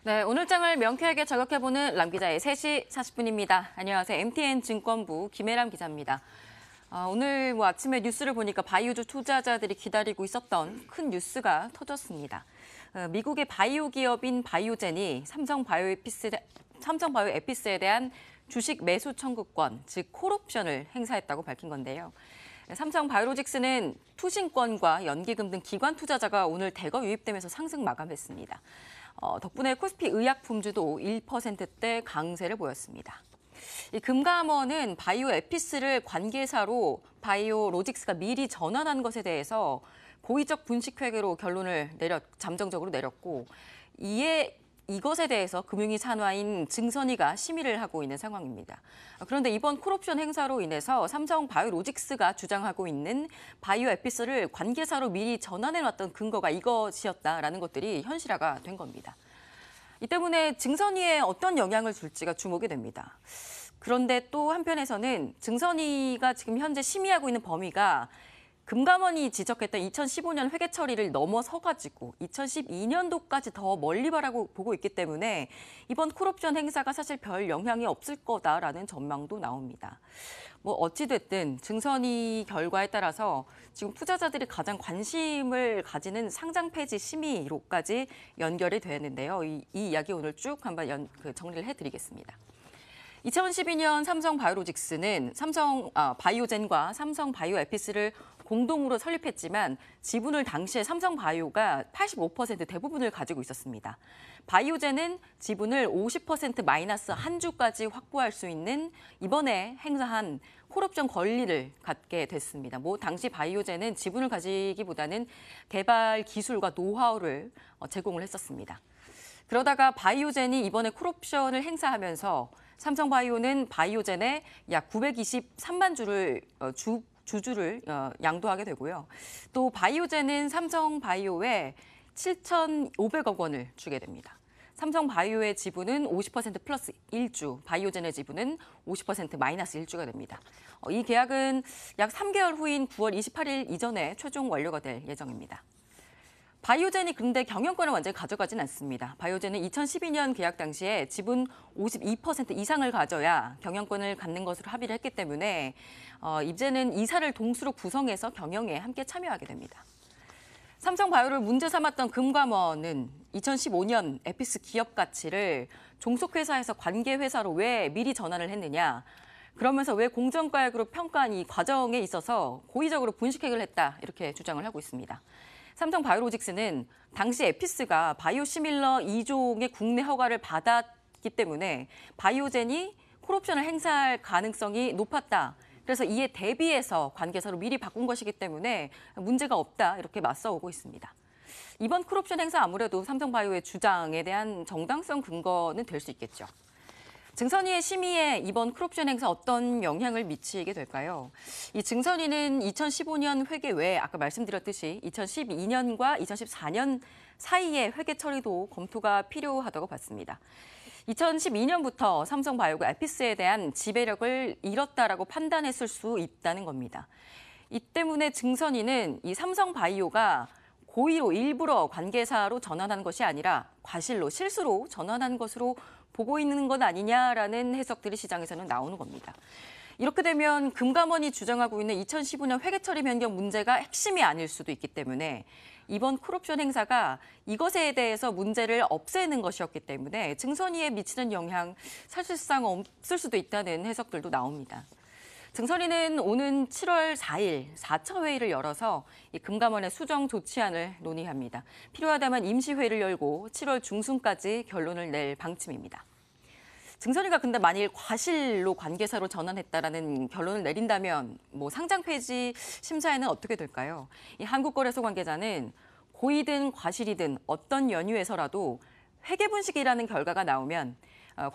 네, 오늘 장을 명쾌하게 저격해보는 람 기자의 3시 40분입니다. 안녕하세요. MTN증권부 김혜람 기자입니다. 오늘 아침에 뉴스를 보니까 바이오주 투자자들이 기다리고 있었던 큰 뉴스가 터졌습니다. 미국의 바이오 기업인 바이오젠이 삼성 바이오에피스에 대한 주식 매수 청구권, 즉 콜옵션을 행사했다고 밝힌 건데요. 삼성 바이오로직스는 투신권과 연기금 등 기관 투자자가 오늘 대거 유입되면서 상승 마감했습니다. 덕분에 코스피 의약품주도 1%대 강세를 보였습니다. 이 금감원은 바이오에피스를 관계사로 바이오로직스가 미리 전환한 것에 대해서 고의적 분식회계로 결론을 잠정적으로 내렸고, 이것에 대해서 금융위 산하인 증선이가 심의를 하고 있는 상황입니다. 그런데 이번 콜옵션 행사로 인해서 삼성 바이오로직스가 주장하고 있는 바이오에피스를 관계사로 미리 전환해놨던 근거가 이것이었다라는 것들이 현실화가 된 겁니다. 이 때문에 증선이에 어떤 영향을 줄지가 주목이 됩니다. 그런데 또 한편에서는 증선이가 지금 현재 심의하고 있는 범위가 금감원이 지적했던 2015년 회계 처리를 넘어서가지고 2012년도까지 더 멀리 보고 있기 때문에 이번 콜옵션 행사가 사실 별 영향이 없을 거다라는 전망도 나옵니다. 어찌됐든 증선이 결과에 따라서 지금 투자자들이 가장 관심을 가지는 상장 폐지 심의로까지 연결이 되는데요. 이 이야기 오늘 쭉 한번 정리를 해드리겠습니다. 2012년 삼성 바이오로직스는 바이오젠과 삼성 바이오에피스를 공동으로 설립했지만 지분을 당시에 삼성 바이오가 85% 대부분을 가지고 있었습니다. 바이오젠은 지분을 50% 마이너스 한 주까지 확보할 수 있는 이번에 행사한 콜옵션 권리를 갖게 됐습니다. 당시 바이오젠은 지분을 가지기보다는 개발 기술과 노하우를 제공을 했었습니다. 그러다가 바이오젠이 이번에 콜옵션을 행사하면서 삼성바이오는 바이오젠에 약 923만 주주를 양도하게 되고요. 또 바이오젠은 삼성바이오에 7,500억 원을 주게 됩니다. 삼성바이오의 지분은 50% 플러스 1주, 바이오젠의 지분은 50% 마이너스 1주가 됩니다. 이 계약은 약 3개월 후인 9월 28일 이전에 최종 완료가 될 예정입니다. 바이오젠이 근데 경영권을 완전히 가져가진 않습니다. 바이오젠은 2012년 계약 당시에 지분 52% 이상을 가져야 경영권을 갖는 것으로 합의를 했기 때문에 이제는 이사를 동수로 구성해서 경영에 함께 참여하게 됩니다. 삼성바이오를 문제 삼았던 금감원은 2015년 에피스 기업 가치를 종속회사에서 관계회사로 왜 미리 전환을 했느냐, 그러면서 왜 공정가액으로 평가한 이 과정에 있어서 고의적으로 분식회계를 했다, 이렇게 주장을 하고 있습니다. 삼성 바이오로직스는 당시 에피스가 바이오시밀러 2종의 국내 허가를 받았기 때문에 바이오젠이 콜옵션을 행사할 가능성이 높았다. 그래서 이에 대비해서 관계사로 미리 바꾼 것이기 때문에 문제가 없다, 이렇게 맞서오고 있습니다. 이번 콜옵션 행사 아무래도 삼성바이오의 주장에 대한 정당성 근거는 될 수 있겠죠. 증선이의 심의에 이번 콜옵션 행사 어떤 영향을 미치게 될까요? 이 증선이는 2015년 회계 외에 아까 말씀드렸듯이 2012년과 2014년 사이에 회계 처리도 검토가 필요하다고 봤습니다. 2012년부터 삼성바이오가 에피스에 대한 지배력을 잃었다라고 판단했을 수 있다는 겁니다. 이 때문에 증선이는 이 삼성바이오가 고의로 일부러 관계사로 전환한 것이 아니라 과실로, 실수로 전환한 것으로 보고 있는 것 아니냐라는 해석들이 시장에서는 나오는 겁니다. 이렇게 되면 금감원이 주장하고 있는 2015년 회계처리 변경 문제가 핵심이 아닐 수도 있기 때문에 이번 콜옵션 행사가 이것에 대해서 문제를 없애는 것이었기 때문에 증선이에 미치는 영향 사실상 없을 수도 있다는 해석들도 나옵니다. 증선이는 오는 7월 4일 4차 회의를 열어서 이 금감원의 수정 조치안을 논의합니다. 필요하다면 임시회의를 열고 7월 중순까지 결론을 낼 방침입니다. 증선이가 근데 만일 과실로 관계사로 전환했다라는 결론을 내린다면 상장 폐지 심사에는 어떻게 될까요? 이 한국거래소 관계자는 고의든 과실이든 어떤 연유에서라도 회계 분식이라는 결과가 나오면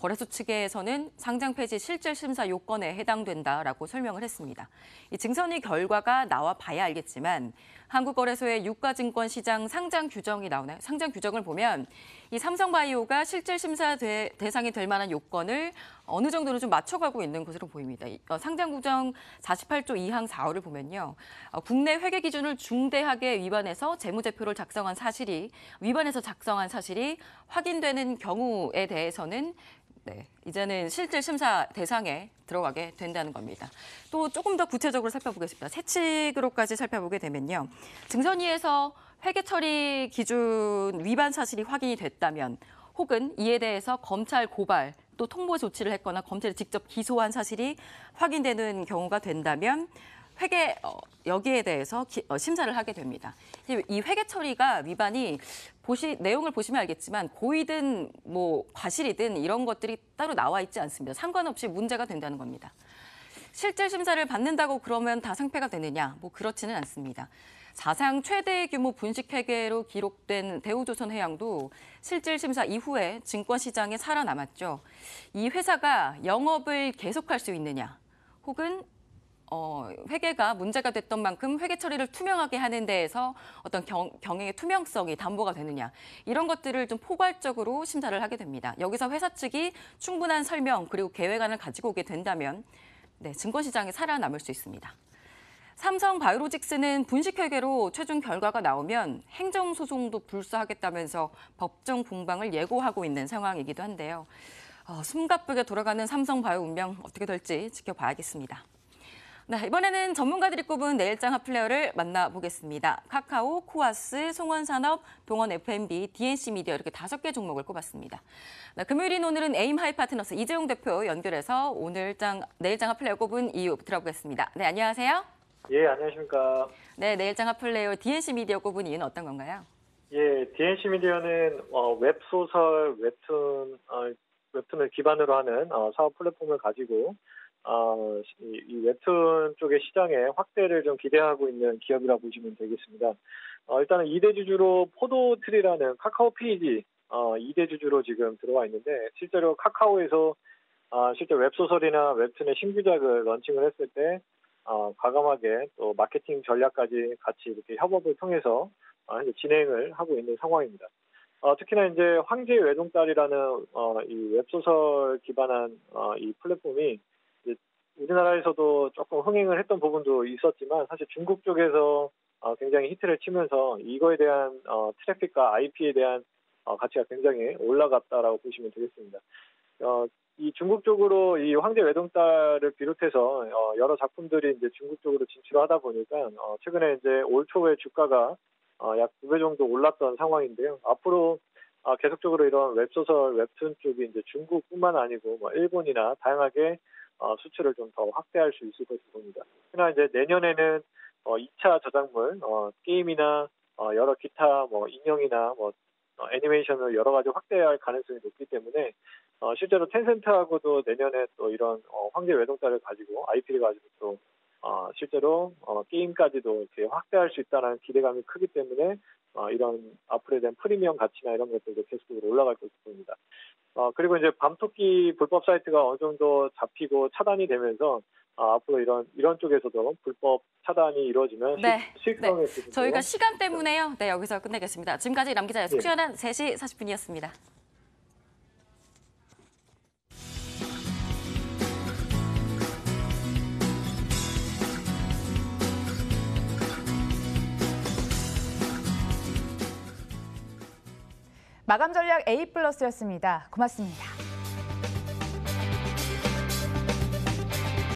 거래소 측에서는 상장 폐지 실질 심사 요건에 해당된다라고 설명을 했습니다. 이 증선이 결과가 나와 봐야 알겠지만 한국거래소의 유가증권 시장 상장 규정이 나오나요? 상장 규정을 보면 이 삼성바이오가 실질 심사 대상이 될 만한 요건을 어느 정도는 좀 맞춰가고 있는 것으로 보입니다. 상장구정 48조 2항 4호를 보면요. 국내 회계 기준을 중대하게 위반해서 재무제표를 작성한 사실이 확인되는 경우에 대해서는 이제는 실질 심사 대상에 들어가게 된다는 겁니다. 또 조금 더 구체적으로 살펴보겠습니다. 세칙으로까지 살펴보게 되면요. 증선위에서 회계 처리 기준 위반 사실이 확인이 됐다면 혹은 이에 대해서 검찰 고발 또 통보 조치를 했거나 검찰이 직접 기소한 사실이 확인되는 경우가 된다면 여기에 대해서 심사를 하게 됩니다. 이 회계 처리가 위반이 내용을 보시면 알겠지만 고의든 과실이든 이런 것들이 따로 나와 있지 않습니다. 상관없이 문제가 된다는 겁니다. 실질 심사를 받는다고 그러면 다 상폐가 되느냐? 그렇지는 않습니다. 사상 최대 규모 분식 회계로 기록된 대우조선해양도 실질 심사 이후에 증권시장에 살아남았죠. 이 회사가 영업을 계속할 수 있느냐? 혹은 회계가 문제가 됐던 만큼 회계 처리를 투명하게 하는 데에서 어떤 경영의 투명성이 담보가 되느냐. 이런 것들을 좀 포괄적으로 심사를 하게 됩니다. 여기서 회사 측이 충분한 설명 그리고 계획안을 가지고 오게 된다면 증권시장에 살아남을 수 있습니다. 삼성바이오로직스는 분식회계로 최종 결과가 나오면 행정소송도 불사하겠다면서 법정 공방을 예고하고 있는 상황이기도 한데요. 숨가쁘게 돌아가는 삼성바이오 운명 어떻게 될지 지켜봐야겠습니다. 이번에는 전문가들이 꼽은 내일장 핫플레이어를 만나보겠습니다. 카카오, 코아스, 송원산업, 동원 F&B, DNC미디어 이렇게 5개 종목을 꼽았습니다. 금요일인 오늘은 에임하이파트너스 이재용 대표 연결해서 내일장 핫플레이어 꼽은 이유 들어보겠습니다. 네, 안녕하세요. 예, 안녕하십니까. 네, 내일장 핫플레이어 DNC미디어 꼽은 이유는 어떤 건가요? 예, DNC미디어는 웹소설, 웹툰을 기반으로 하는 사업 플랫폼을 가지고 이 웹툰 쪽의 시장에 확대를 좀 기대하고 있는 기업이라고 보시면 되겠습니다. 일단은 2대 주주로 포도트리라는 카카오 페이지 2대 주주로 지금 들어와 있는데 실제로 카카오에서 실제 웹소설이나 웹툰의 신규작을 런칭을 했을 때 과감하게 또 마케팅 전략까지 같이 이렇게 협업을 통해서 진행을 하고 있는 상황입니다. 특히나 이제 황제의 외동딸이라는 이 웹소설 기반한 이 플랫폼이 우리나라에서도 조금 흥행을 했던 부분도 있었지만 사실 중국 쪽에서 굉장히 히트를 치면서 이거에 대한 트래픽과 IP에 대한 가치가 굉장히 올라갔다라고 보시면 되겠습니다. 이 중국 쪽으로 이 황제 외동딸을 비롯해서 여러 작품들이 이제 중국 쪽으로 진출하다 보니까 최근에 이제 올 초에 주가가 약 2배 정도 올랐던 상황인데요. 앞으로 계속적으로 이런 웹소설, 웹툰 쪽이 이제 중국뿐만 아니고 일본이나 다양하게 수출을 좀 더 확대할 수 있을 것으로 봅니다. 특히나 이제 내년에는 2차 저작물, 게임이나 여러 기타 인형이나 애니메이션을 여러 가지 확대할 가능성이 높기 때문에 실제로 텐센트하고도 내년에 또 이런 황제 외동딸을 가지고 IP를 가지고 또 실제로 게임까지도 이렇게 확대할 수 있다는 기대감이 크기 때문에 이런 앞으로에 대한 프리미엄 가치나 이런 것들도 계속적으로 올라갈 것으로 보입니다. 그리고 이제 밤토끼 불법 사이트가 어느 정도 잡히고 차단이 되면서 앞으로 이런 쪽에서도 불법 차단이 이루어지면 실성에 저희가 시간 때문에요. 네, 여기서 끝내겠습니다. 지금까지 남 기자의 속 시원한 3시 40분이었습니다. 마감 전략 A+였습니다. 고맙습니다.